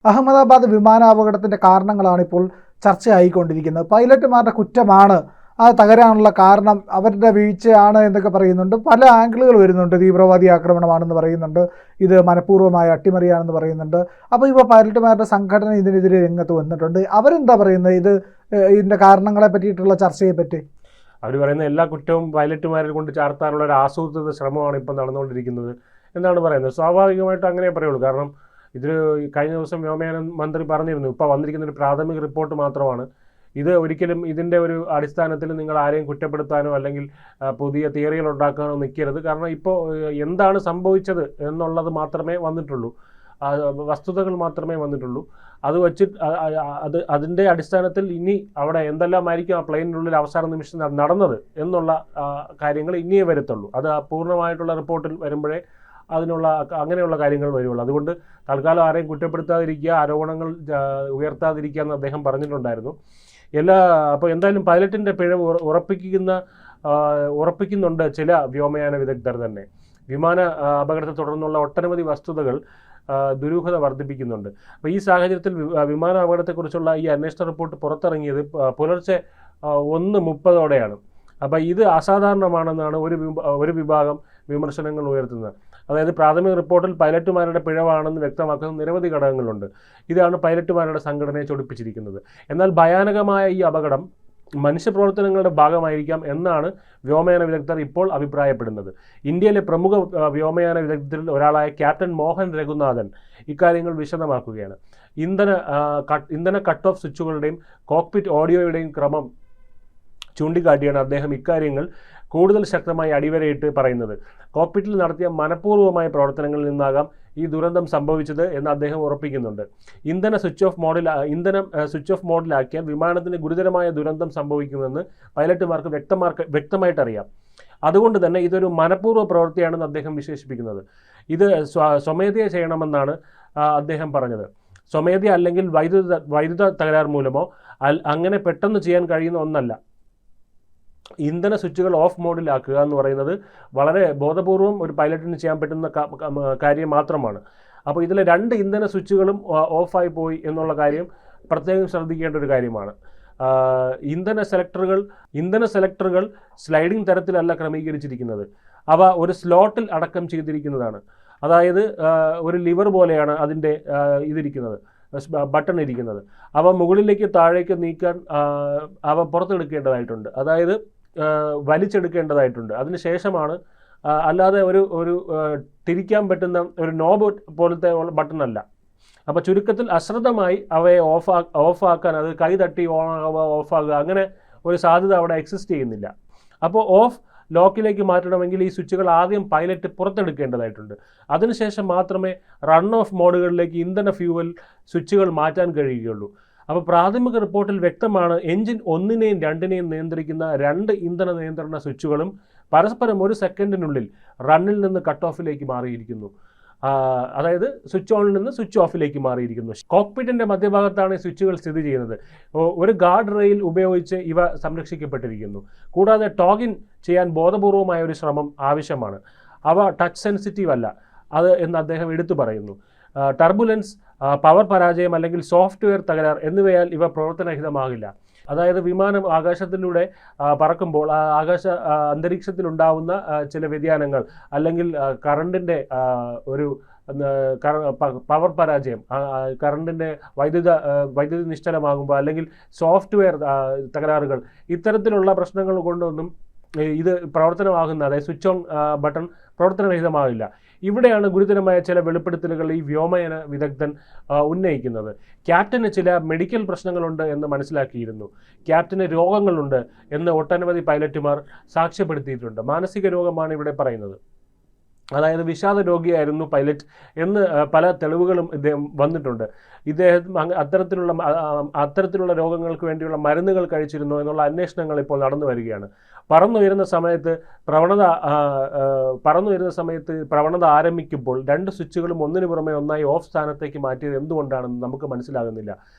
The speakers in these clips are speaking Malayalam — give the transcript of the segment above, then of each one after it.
അഹമ്മദാബാദ് വിമാനാപകടത്തിൻ്റെ കാരണങ്ങളാണ് ഇപ്പോൾ ചർച്ചയായിക്കൊണ്ടിരിക്കുന്നത്. പൈലറ്റുമാരുടെ കുറ്റമാണ് അത് തകരാനുള്ള കാരണം, അവരുടെ വീഴ്ചയാണ് എന്നൊക്കെ പറയുന്നുണ്ട്. പല ആംഗിളുകൾ വരുന്നുണ്ട്. തീവ്രവാദി ആക്രമണമാണെന്ന് പറയുന്നുണ്ട്, ഇത് മനഃപൂർവ്വമായ അട്ടിമറിയാണെന്ന് പറയുന്നുണ്ട്. അപ്പോൾ ഇപ്പോൾ പൈലറ്റുമാരുടെ സംഘടന ഇതിനെതിരെ രംഗത്ത് വന്നിട്ടുണ്ട്. അവരെന്താ പറയുന്നത് ഇതിൻ്റെ കാരണങ്ങളെ പറ്റിയിട്ടുള്ള ചർച്ചയെ പറ്റി? അവർ പറയുന്ന എല്ലാ കുറ്റവും പൈലറ്റുമാരെ കൊണ്ട് ചാർത്താനുള്ള ഒരു ആസൂത്രിത ശ്രമമാണ് ഇപ്പം നടന്നുകൊണ്ടിരിക്കുന്നത് എന്നാണ് പറയുന്നത്. സ്വാഭാവികമായിട്ടും അങ്ങനെ പറയുള്ളൂ. കാരണം ഇതിൽ കഴിഞ്ഞ ദിവസം വ്യോമയാന മന്ത്രി പറഞ്ഞിരുന്നു, ഇപ്പോൾ വന്നിരിക്കുന്ന ഒരു പ്രാഥമിക റിപ്പോർട്ട് മാത്രമാണ് ഇത്. ഒരിക്കലും ഇതിൻ്റെ ഒരു അടിസ്ഥാനത്തിൽ നിങ്ങൾ ആരെയും കുറ്റപ്പെടുത്താനോ അല്ലെങ്കിൽ പുതിയ തിയറികൾ ഉണ്ടാക്കാനോ നിൽക്കരുത്. കാരണം ഇപ്പോൾ എന്താണ് സംഭവിച്ചത് എന്നുള്ളത് മാത്രമേ വന്നിട്ടുള്ളൂ, വസ്തുതകൾ മാത്രമേ വന്നിട്ടുള്ളൂ. അത് വെച്ചിട്ട് അതിൻ്റെ അടിസ്ഥാനത്തിൽ ഇനി അവിടെ എന്തെല്ലാമായിരിക്കും ആ പ്ലെയിനിനുള്ളിൽ അവസാന നിമിഷം നടന്നത് എന്നുള്ള കാര്യങ്ങൾ ഇനിയേ വരത്തുള്ളൂ. അത് പൂർണ്ണമായിട്ടുള്ള റിപ്പോർട്ടിൽ വരുമ്പോഴേ അങ്ങനെയുള്ള കാര്യങ്ങൾ വരുള്ളൂ. അതുകൊണ്ട് തൽക്കാലം ആരെയും കുറ്റപ്പെടുത്താതിരിക്കുക, ആരോപണങ്ങൾ ഉയർത്താതിരിക്കുക എന്ന് അദ്ദേഹം പറഞ്ഞിട്ടുണ്ടായിരുന്നു. അപ്പോൾ എന്തായാലും പൈലറ്റിൻ്റെ പിഴവ് ഉറപ്പിക്കുന്നുണ്ട് ചില വ്യോമയാന വിദഗ്ധർ തന്നെ. വിമാന അപകടത്തെ തുടർന്നുള്ള ഒട്ടനവധി വസ്തുതകൾ ദുരൂഹത വർദ്ധിപ്പിക്കുന്നുണ്ട്. അപ്പോൾ ഈ സാഹചര്യത്തിൽ വിമാന അപകടത്തെക്കുറിച്ചുള്ള ഈ അന്വേഷണ റിപ്പോർട്ട് പുറത്തിറങ്ങിയത് പുലർച്ചെ 1:30 അപ്പോൾ ഇത് അസാധാരണമാണെന്നാണ് ഒരു വിഭാഗം വിമർശനങ്ങൾ ഉയർത്തുന്നത്. അതായത് പ്രാഥമിക റിപ്പോർട്ടിൽ പൈലറ്റുമാരുടെ പിഴവാണെന്ന് വ്യക്തമാക്കുന്ന നിരവധി ഘടകങ്ങളുണ്ട്. ഇതാണ് പൈലറ്റുമാരുടെ സംഘടനയെ ചൊടിപ്പിച്ചിരിക്കുന്നത്. എന്നാൽ ഭയാനകമായ ഈ അപകടം മനുഷ്യപ്രവർത്തനങ്ങളുടെ ഭാഗമായിരിക്കാം എന്നാണ് വ്യോമയാന വിദഗ്ധർ ഇപ്പോൾ അഭിപ്രായപ്പെടുന്നത്. ഇന്ത്യയിലെ പ്രമുഖ വ്യോമയാന വിദഗ്ധരിൽ ഒരാളായ ക്യാപ്റ്റൻ മോഹൻ രഘുനാഥൻ ഇക്കാര്യങ്ങൾ വിശദമാക്കുകയാണ്. ഇന്ധന കട്ട് ഓഫ് സ്വിച്ചുകളുടെയും കോക്പിറ്റ് ഓഡിയോയുടെയും ക്രമം ചൂണ്ടിക്കാട്ടിയാണ് അദ്ദേഹം ഇക്കാര്യങ്ങൾ കൂടുതൽ ശക്തമായി അടിവരയിട്ട് പറയുന്നത്. കോക്പിറ്റിൽ നടത്തിയ മനഃപൂർവ്വമായ പ്രവർത്തനങ്ങളിൽ നിന്നാകാം ഈ ദുരന്തം സംഭവിച്ചത് എന്ന് അദ്ദേഹം ഉറപ്പിക്കുന്നുണ്ട്. ഇന്ധനം സ്വിച്ച് ഓഫ് മോഡിലാക്കിയാൽ വിമാനത്തിന് ഗുരുതരമായ ദുരന്തം സംഭവിക്കുമെന്ന് പൈലറ്റുമാർക്ക് വ്യക്തമായിട്ട് അറിയാം. അതുകൊണ്ട് തന്നെ ഇതൊരു മനഃപൂർവ്വ പ്രവൃത്തിയാണെന്ന് അദ്ദേഹം വിശേഷിപ്പിക്കുന്നത്. ഇത് സ്വമേധയാ ചെയ്യണമെന്നാണ് അദ്ദേഹം പറഞ്ഞത്. സ്വമേധയാ അല്ലെങ്കിൽ വൈദ്യുത തകരാർ മൂലമോ അങ്ങനെ പെട്ടെന്ന് ചെയ്യാൻ കഴിയുന്ന ഒന്നല്ല. ഇന്ധന സ്വിച്ചുകൾ ഓഫ് മോഡിലാക്കുക എന്ന് പറയുന്നത് വളരെ ബോധപൂർവം ഒരു പൈലറ്റിന് ചെയ്യാൻ പറ്റുന്ന കാര്യം മാത്രമാണ്. അപ്പോൾ ഇതിലെ 2 ഇന്ധന സ്വിച്ചുകളും ഓഫായി പോയി എന്നുള്ള കാര്യം പ്രത്യേകം ശ്രദ്ധിക്കേണ്ട ഒരു കാര്യമാണ്. ഇന്ധന സെലക്ടറുകൾ സ്ലൈഡിംഗ് തരത്തിലല്ല ക്രമീകരിച്ചിരിക്കുന്നത്. അവ ഒരു സ്ലോട്ടിൽ അടക്കം ചെയ്തിരിക്കുന്നതാണ്. അതായത് ഒരു ലിവർ പോലെയാണ് അതിൻ്റെ ബട്ടൺ ഇരിക്കുന്നത്. അവ മുകളിലേക്ക് താഴേക്ക് നീക്കാൻ അവ പുറത്തെടുക്കേണ്ടതായിട്ടുണ്ട്, അതായത് വലിച്ചെടുക്കേണ്ടതായിട്ടുണ്ട്. അതിനുശേഷമാണ്, അല്ലാതെ ഒരു തിരിക്കാൻ പറ്റുന്ന ഒരു നോബ് പോലത്തെ ബട്ടൺ അല്ല. അപ്പോൾ ചുരുക്കത്തിൽ അശ്രദ്ധമായി അവയെ ഓഫാക്കാൻ, അത് കൈ തട്ടി ഓഫാകുക, അങ്ങനെ ഒരു സാധ്യത അവിടെ എക്സിസ്റ്റ് ചെയ്യുന്നില്ല. അപ്പോൾ ലോക്കിലേക്ക് മാറ്റണമെങ്കിൽ ഈ സ്വിച്ചുകൾ ആദ്യം പൈലറ്റ് പുറത്തെടുക്കേണ്ടതായിട്ടുണ്ട്. അതിനുശേഷം മാത്രമേ റൺ ഓഫ് മോഡുകളിലേക്ക് ഇന്ധന ഫ്യൂവൽ സ്വിച്ചുകൾ മാറ്റാൻ കഴിയുകയുള്ളൂ. അപ്പോൾ പ്രാഥമിക റിപ്പോർട്ടിൽ വ്യക്തമാണ്, എഞ്ചിൻ 1നെയും 2നെയും നിയന്ത്രിക്കുന്ന 2 ഇന്ധന നിയന്ത്രണ സ്വിച്ചുകളും പരസ്പരം 1 സെക്കൻഡിനുള്ളിൽ റണ്ണിൽ നിന്ന് കട്ട് ഓഫിലേക്ക് മാറിയിരിക്കുന്നു. അതായത് സ്വിച്ച് ഓണിൽ നിന്ന് സ്വിച്ച് ഓഫിലേക്ക് മാറിയിരിക്കുന്നു. കോക്പിറ്റിൻ്റെ മധ്യഭാഗത്താണ് ഈ സ്വിച്ചുകൾ സ്ഥിതി ചെയ്യുന്നത്. ഒരു ഗാർഡ് റെയിൽ ഉപയോഗിച്ച് ഇവ സംരക്ഷിക്കപ്പെട്ടിരിക്കുന്നു. കൂടാതെ ടോഗിൻ ചെയ്യാൻ ബോധപൂർവമായ ഒരു ശ്രമം ആവശ്യമാണ്. അവ ടച്ച് സെൻസിറ്റീവ് അല്ല എന്ന് അദ്ദേഹം എടുത്തു പറയുന്നു. ടർബുലൻസ്, പവർ പരാജയം അല്ലെങ്കിൽ സോഫ്റ്റ്വെയർ തകരാർ എന്നിവയാൽ ഇവ പ്രവർത്തനരഹിതമാകില്ല. അതായത് വിമാനം ആകാശത്തിലൂടെ പറക്കുമ്പോൾ അന്തരീക്ഷത്തിലുണ്ടാവുന്ന ചില വ്യതിയാനങ്ങൾ അല്ലെങ്കിൽ കറണ്ടിൻ്റെ ഒരു പവർ പരാജയം, കറണ്ടിൻ്റെ വൈദ്യുതി നിശ്ചലമാകുമ്പോൾ അല്ലെങ്കിൽ സോഫ്റ്റ്വെയർ തകരാറുകൾ, ഇത്തരത്തിലുള്ള പ്രശ്നങ്ങൾ കൊണ്ടൊന്നും ഇത് പ്രവർത്തനമാകുന്ന, അതായത് സ്വിച്ച് ഓൺ ബട്ടൺ പ്രവർത്തനരഹിതമാകില്ല. ഇവിടെയാണ് ഗുരുതരമായ ചില വെളിപ്പെടുത്തലുകൾ ഈ വ്യോമയാന വിദഗ്ധൻ ഉന്നയിക്കുന്നത്. ക്യാപ്റ്റന് ചില മെഡിക്കൽ പ്രശ്നങ്ങളുണ്ട് എന്ന് മനസ്സിലാക്കിയിരുന്നു. ക്യാപ്റ്റന് രോഗങ്ങളുണ്ട് എന്ന് ഒട്ടനവധി പൈലറ്റുമാർ സാക്ഷ്യപ്പെടുത്തിയിട്ടുണ്ട്. മാനസിക രോഗമാണ് ഇവിടെ പറയുന്നത്. അതായത് വിഷാദ രോഗിയായിരുന്നു പൈലറ്റ് എന്ന് പല തെളിവുകളും ഇദ്ദേഹം വന്നിട്ടുണ്ട്. ഇദ്ദേഹം അത്തരത്തിലുള്ള രോഗങ്ങൾക്ക് വേണ്ടിയുള്ള മരുന്നുകൾ കഴിച്ചിരുന്നു എന്നുള്ള അന്വേഷണങ്ങൾ ഇപ്പോൾ നടന്നു വരികയാണ്. പറന്നുയരുന്ന സമയത്ത് പ്രവണത ആരംഭിക്കുമ്പോൾ 2 സ്വിച്ചുകളും ഒന്നിനു പുറമെ ഒന്നായി ഓഫ് സ്ഥാനത്തേക്ക് മാറ്റിയത് എന്തുകൊണ്ടാണെന്ന് നമുക്ക് മനസ്സിലാകുന്നില്ല.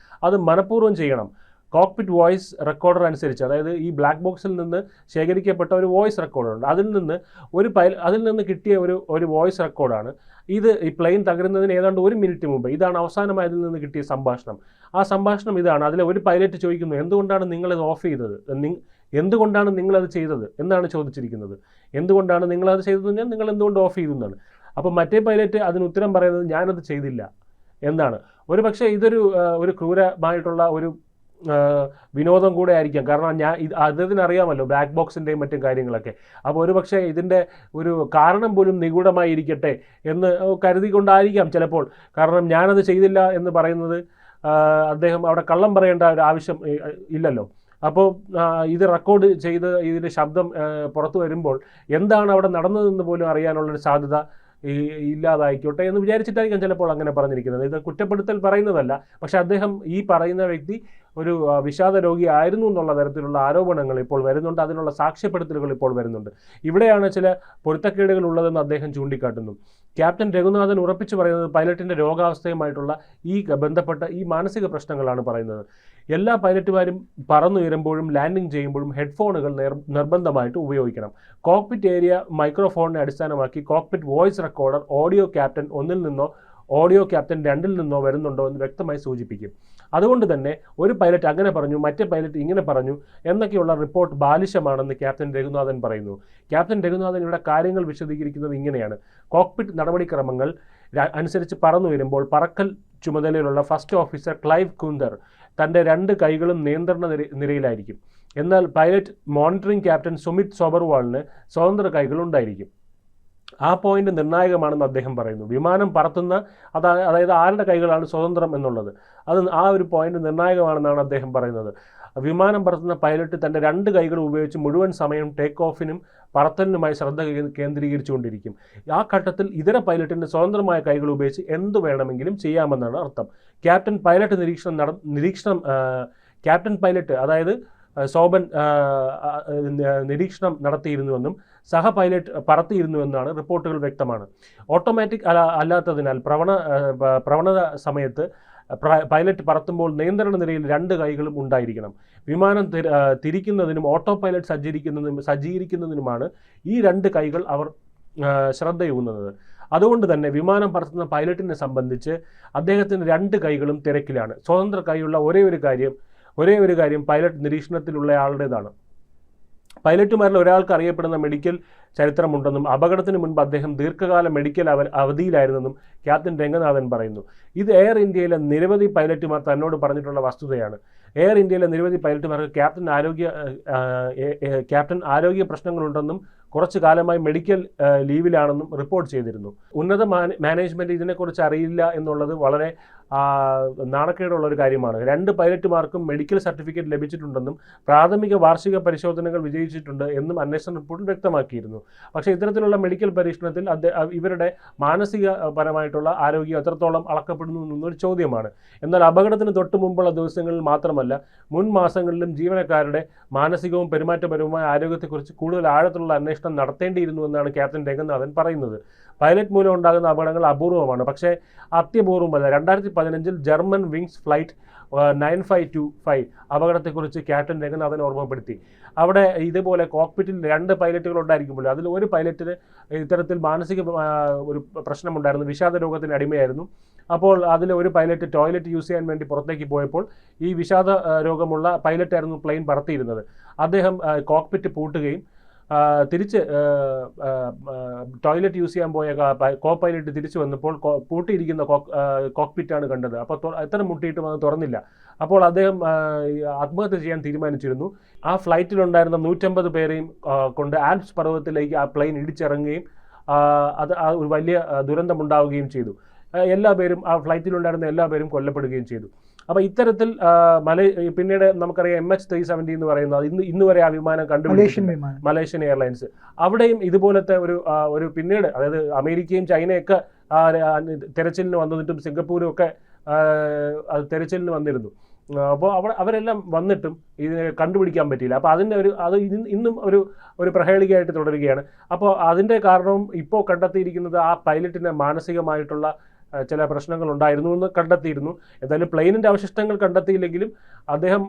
അത് മനഃപൂർവ്വം ചെയ്യണം. കോക്പിറ്റ് വോയിസ് റെക്കോർഡർ അനുസരിച്ച്, അതായത് ഈ ബ്ലാക്ക് ബോക്സിൽ നിന്ന് ശേഖരിക്കപ്പെട്ട ഒരു വോയിസ് റെക്കോർഡറുണ്ട്. അതിൽ നിന്ന് കിട്ടിയ ഒരു വോയിസ് റെക്കോർഡാണ് ഇത്. ഈ പ്ലെയിൻ തകരുന്നതിന് ഏതാണ്ട് 1 മിനിറ്റ് മുമ്പ് ഇതാണ് അവസാനമായി അതിൽ നിന്ന് കിട്ടിയ സംഭാഷണം. ആ സംഭാഷണം ഇതാണ്. അതിലെ ഒരു പൈലറ്റ് ചോദിക്കുന്നു, എന്തുകൊണ്ടാണ് നിങ്ങളിത് ഓഫ് ചെയ്തത്, എന്തുകൊണ്ടാണ് നിങ്ങളത് ചെയ്തത് എന്നാണ് ചോദിച്ചിരിക്കുന്നത്. എന്തുകൊണ്ടാണ് നിങ്ങളത് ചെയ്തതെന്ന്, നിങ്ങൾ എന്തുകൊണ്ട് ഓഫ് ചെയ്തു എന്നാണ്. അപ്പോൾ മറ്റേ പൈലറ്റ് അതിന് ഉത്തരം പറയുന്നത് ഞാനത് ചെയ്തില്ല എന്നാണ്. ഒരു പക്ഷേ ഒരു ക്രൂരമായിട്ടുള്ള ഒരു വിനോദം കൂടെ ആയിരിക്കാം. കാരണം അദ്ദേഹത്തിന് അറിയാമല്ലോ ബ്ലാക്ക് ബോക്സിൻ്റെയും മറ്റും കാര്യങ്ങളൊക്കെ. അപ്പോൾ ഒരു പക്ഷേ ഇതിൻ്റെ ഒരു കാരണം പോലും നിഗൂഢമായിരിക്കട്ടെ എന്ന് കരുതിക്കൊണ്ടായിരിക്കാം ചിലപ്പോൾ. കാരണം ഞാനത് ചെയ്തില്ല എന്ന് പറയുന്നത് അദ്ദേഹം അവിടെ കള്ളം പറയേണ്ട ഒരു ആവശ്യം ഇല്ലല്ലോ. അപ്പോൾ ഇത് റെക്കോർഡ് ചെയ്ത് ഇതിൻ്റെ ശബ്ദം പുറത്തു വരുമ്പോൾ എന്താണ് അവിടെ നടന്നതെന്ന് പോലും അറിയാനുള്ളൊരു സാധ്യത ഇല്ലാതായിക്കോട്ടെ എന്ന് വിചാരിച്ചിട്ടായിരിക്കാം ചിലപ്പോൾ അങ്ങനെ പറഞ്ഞിരിക്കുന്നത്. ഇത് കുറ്റപ്പെടുത്തൽ പറയുന്നതല്ല, പക്ഷെ അദ്ദേഹം ഈ പറയുന്ന വ്യക്തി ഒരു വിഷാദ രോഗി ആയിരുന്നു എന്നുള്ള തരത്തിലുള്ള ആരോപണങ്ങൾ ഇപ്പോൾ വരുന്നുണ്ട്. അതിനുള്ള സാക്ഷ്യപ്പെടുത്തലുകൾ ഇപ്പോൾ വരുന്നുണ്ട്. ഇവിടെയാണ് ചില പൊരുത്തക്കേടുകൾ ഉള്ളതെന്ന് അദ്ദേഹം ചൂണ്ടിക്കാട്ടുന്നു. ക്യാപ്റ്റൻ രഘുനാഥൻ ഉറപ്പിച്ചു പറയുന്നത് പൈലറ്റിൻ്റെ രോഗാവസ്ഥയുമായിട്ടുള്ള ബന്ധപ്പെട്ട ഈ മാനസിക പ്രശ്നങ്ങളാണ് പറയുന്നത്. എല്ലാ പൈലറ്റുമാരും പറന്നുയരുമ്പോഴും ലാൻഡിംഗ് ചെയ്യുമ്പോഴും ഹെഡ്ഫോണുകൾ നിർബന്ധമായിട്ട് ഉപയോഗിക്കണം. കോക്പിറ്റ് ഏരിയ മൈക്രോഫോണിനെ അടിസ്ഥാനമാക്കി cockpit voice recorder audio captain 1-ൽ നിന്നോ ഓഡിയോ ക്യാപ്റ്റൻ 2-ൽ നിന്നോ വരുന്നുണ്ടോ എന്ന് വ്യക്തമായി സൂചിപ്പിക്കും. അതുകൊണ്ട് തന്നെ ഒരു പൈലറ്റ് അങ്ങനെ പറഞ്ഞു, മറ്റേ പൈലറ്റ് ഇങ്ങനെ പറഞ്ഞു എന്നൊക്കെയുള്ള റിപ്പോർട്ട് ബാലിശമാണെന്ന് ക്യാപ്റ്റൻ രഘുനാഥൻ പറയുന്നു. ക്യാപ്റ്റൻ രഘുനാഥൻ ഇവിടെ കാര്യങ്ങൾ വിശദീകരിക്കുന്നത് ഇങ്ങനെയാണ്. കോക്പിറ്റ് നടപടിക്രമങ്ങൾ അനുസരിച്ച് പറന്നുയരുമ്പോൾ പറക്കൽ ചുമതലയിലുള്ള ഫസ്റ്റ് ഓഫീസർ ക്ലൈവ് കുന്ദർ തൻ്റെ 2 കൈകളും നിയന്ത്രണ നിരയിലായിരിക്കും. എന്നാൽ പൈലറ്റ് മോണിറ്ററിംഗ് ക്യാപ്റ്റൻ സുമിത് സോബർവാളിന് സ്വതന്ത്ര കൈകൾ ഉണ്ടായിരിക്കും. ആ പോയിന്റ് നിർണായകമാണെന്ന് അദ്ദേഹം പറയുന്നു. വിമാനം പറത്തുന്ന അതായത് ആരുടെ കൈകളാണ് സ്വതന്ത്രം എന്നുള്ളത്, ആ ഒരു പോയിന്റ് നിർണായകമാണെന്നാണ് അദ്ദേഹം പറയുന്നത്. വിമാനം പറത്തുന്ന പൈലറ്റ് തൻ്റെ 2 കൈകൾ ഉപയോഗിച്ച് മുഴുവൻ സമയം ടേക്ക് ഓഫിനും പറത്തലിനുമായി ശ്രദ്ധ കേന്ദ്രീകരിച്ചുകൊണ്ടിരിക്കും. ആ ഘട്ടത്തിൽ ഇതര പൈലറ്റിൻ്റെ സ്വതന്ത്രമായ കൈകൾ ഉപയോഗിച്ച് എന്തു വേണമെങ്കിലും ചെയ്യാമെന്നാണ് അർത്ഥം. ക്യാപ്റ്റൻ പൈലറ്റ് അതായത് സോബൻ നിരീക്ഷണം നടത്തിയിരുന്നുവെന്നും സഹ പൈലറ്റ് പറത്തിയിരുന്നുവെന്നാണ് റിപ്പോർട്ടുകൾ വ്യക്തമാണ്. ഓട്ടോമാറ്റിക് അല്ലാത്തതിനാൽ പ്രവണത സമയത്ത് പൈലറ്റ് പറത്തുമ്പോൾ നിയന്ത്രണ നിരയിൽ 2 കൈകളും ഉണ്ടായിരിക്കണം. വിമാനം തിരിക്കുന്നതിനും ഓട്ടോ പൈലറ്റ് സജ്ജീകരിക്കുന്നതിനുമാണ് ഈ 2 കൈകൾ അവർ ശ്രദ്ധയൂന്നുന്നത്. അതുകൊണ്ട് തന്നെ വിമാനം പറത്തുന്ന പൈലറ്റിനെ സംബന്ധിച്ച് അദ്ദേഹത്തിന് 2 കൈകളും തിരക്കിലാണ്. സ്വതന്ത്ര കൈയുള്ള ഒരേ ഒരു കാര്യം പൈലറ്റ് നിരീക്ഷണത്തിലുള്ള ആളുടേതാണ്. പൈലറ്റുമാരിൽ ഒരാൾക്ക് അറിയപ്പെടുന്ന മെഡിക്കൽ ചരിത്രമുണ്ടെന്നും അപകടത്തിന് മുൻപ് അദ്ദേഹം ദീർഘകാല മെഡിക്കൽ അവധിയിലായിരുന്നെന്നും ക്യാപ്റ്റൻ രംഗനാഥൻ പറയുന്നു. ഇത് എയർ ഇന്ത്യയിലെ നിരവധി പൈലറ്റുമാർ തന്നോട് പറഞ്ഞിട്ടുള്ള വസ്തുതയാണ്. എയർ ഇന്ത്യയിലെ നിരവധി പൈലറ്റുമാർക്ക് ക്യാപ്റ്റൻ ആരോഗ്യ പ്രശ്നങ്ങളുണ്ടെന്നും കുറച്ചു കാലമായി മെഡിക്കൽ ലീവിലാണെന്നും റിപ്പോർട്ട് ചെയ്തിരുന്നു. ഉന്നത മാനേജ്മെൻറ്റ് ഇതിനെക്കുറിച്ച് അറിയില്ല എന്നുള്ളത് വളരെ നാണക്കേടുള്ള ഒരു കാര്യമാണ്. 2 പൈലറ്റുമാർക്കും മെഡിക്കൽ സർട്ടിഫിക്കറ്റ് ലഭിച്ചിട്ടുണ്ടെന്നും പ്രാഥമിക വാർഷിക പരിശോധനകൾ വിജയിച്ചിട്ടുണ്ട് എന്നും അന്വേഷണ റിപ്പോർട്ടിൽ വ്യക്തമാക്കിയിരുന്നു. പക്ഷേ ഇത്തരത്തിലുള്ള മെഡിക്കൽ പരീക്ഷണത്തിൽ ഇവരുടെ മാനസികപരമായിട്ടുള്ള ആരോഗ്യം എത്രത്തോളം അളക്കപ്പെടുന്നു എന്നൊരു ചോദ്യമാണ്. എന്നാൽ അപകടത്തിന് തൊട്ട് മുമ്പുള്ള ദിവസങ്ങളിൽ മാത്രമല്ല മുൻ മാസങ്ങളിലും ജീവനക്കാരുടെ മാനസികവും പെരുമാറ്റപരവുമായ ആരോഗ്യത്തെക്കുറിച്ച് കൂടുതൽ ആഴത്തിലുള്ള അന്വേഷണം നടത്തേണ്ടിയിരുന്നു എന്നാണ് ക്യാപ്റ്റൻ രംഗനാഥൻ പറയുന്നത്. പൈലറ്റ് മൂലം ഉണ്ടാകുന്ന അപകടങ്ങൾ അപൂർവമാണ്, പക്ഷേ അത്യപൂർവമല്ല. 2015 ജർമ്മൻ വിങ്സ് ഫ്ലൈറ്റ് 9525 അപകടത്തെക്കുറിച്ച് ക്യാപ്റ്റൻ രംഗനാഥൻ ഓർമ്മപ്പെടുത്തി. അവിടെ ഇതുപോലെ കോക്പിറ്റിൽ 2 പൈലറ്റുകൾ ഉണ്ടായിരിക്കുമ്പോൾ അതിൽ ഒരു പൈലറ്റിന് ഇത്തരത്തിൽ മാനസിക ഒരു പ്രശ്നമുണ്ടായിരുന്നു, വിഷാദ രോഗത്തിന് അടിമയായിരുന്നു. അപ്പോൾ അതിൽ ഒരു പൈലറ്റ് ടോയ്ലറ്റ് യൂസ് ചെയ്യാൻ വേണ്ടി പുറത്തേക്ക് പോയപ്പോൾ ഈ വിഷാദ രോഗമുള്ള പൈലറ്റായിരുന്നു പ്ലെയിൻ പറത്തിയിരുന്നത്. അദ്ദേഹം കോക്പിറ്റ് പൂട്ടുകയും തിരിച്ച് ടോയ്ലറ്റ് യൂസ് ചെയ്യാൻ പോയ കോ പൈലറ്റ് തിരിച്ചു വന്നപ്പോൾ പൂട്ടിയിരിക്കുന്ന കോക്പിറ്റാണ് കണ്ടത്. അപ്പോൾ എത്ര മുട്ടിയിട്ടും അത് തുറന്നില്ല. അപ്പോൾ അദ്ദേഹം ആത്മഹത്യ ചെയ്യാൻ തീരുമാനിച്ചിരുന്നു. ആ ഫ്ലൈറ്റിലുണ്ടായിരുന്ന 150 പേരെയും കൊണ്ട് ആൽപ്സ് പർവ്വതത്തിലേക്ക് ആ പ്ലെയിൻ ഇടിച്ചിറങ്ങുകയും അത് ഒരു വലിയ ദുരന്തമുണ്ടാവുകയും ചെയ്തു. ആ ഫ്ലൈറ്റിലുണ്ടായിരുന്ന എല്ലാവരും കൊല്ലപ്പെടുകയും ചെയ്തു. അപ്പോൾ ഇത്തരത്തിൽ പിന്നീട് നമുക്കറിയാം MH370 എന്ന് പറയുന്നത് ഇന്ന് വരെ ആ വിമാനം കണ്ടുപിടിച്ചു, മലേഷ്യൻ എയർലൈൻസ്. അവിടെയും ഇതുപോലത്തെ ഒരു പിന്നീട് അതായത് അമേരിക്കയും ചൈനയൊക്കെ തെരച്ചിലിന് വന്നിട്ടും സിംഗപ്പൂരും ഒക്കെ തെരച്ചിലിന് വന്നിരുന്നു. അപ്പോൾ അവരെല്ലാം വന്നിട്ടും ഇതിനെ കണ്ടുപിടിക്കാൻ പറ്റിയില്ല. അപ്പോൾ അത് ഇന്നും ഒരു പ്രഹേളികയായിട്ട് തുടരുകയാണ്. അപ്പോൾ അതിൻ്റെ കാരണവും ഇപ്പോൾ കണ്ടെത്തിയിരിക്കുന്നത് ആ പൈലറ്റിൻ്റെ മാനസികമായിട്ടുള്ള ചില പ്രശ്നങ്ങൾ ഉണ്ടായിരുന്നു എന്ന് കണ്ടെത്തിയിരുന്നു. എന്തായാലും പ്ലെയിനിൻ്റെ അവശിഷ്ടങ്ങൾ കണ്ടെത്തിയില്ലെങ്കിലും അദ്ദേഹം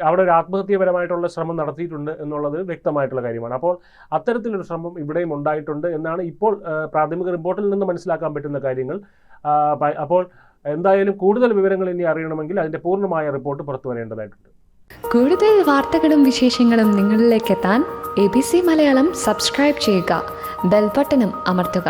അവിടെ ഒരു ആത്മഹത്യപരമായിട്ടുള്ള ശ്രമം നടത്തിയിട്ടുണ്ട് എന്നുള്ളത് വ്യക്തമായിട്ടുള്ള കാര്യമാണ്. അപ്പോൾ അത്തരത്തിലൊരു ശ്രമം ഇവിടെയും ഉണ്ടായിട്ടുണ്ട് എന്നാണ് ഇപ്പോൾ പ്രാഥമിക റിപ്പോർട്ടിൽ നിന്ന് മനസ്സിലാക്കാൻ പറ്റുന്ന കാര്യങ്ങൾ. അപ്പോൾ എന്തായാലും കൂടുതൽ വിവരങ്ങൾ ഇനി അറിയണമെങ്കിൽ അതിൻ്റെ പൂർണ്ണമായ റിപ്പോർട്ട് പുറത്തു വരേണ്ടതായിട്ടുണ്ട്. കൂടുതൽ വാർത്തകളും വിശേഷങ്ങളും നിങ്ങളിലേക്ക് എത്താൻ ABC മലയാളം സബ്സ്ക്രൈബ് ചെയ്യുക, ബെൽ ബട്ടണും അമർത്തുക.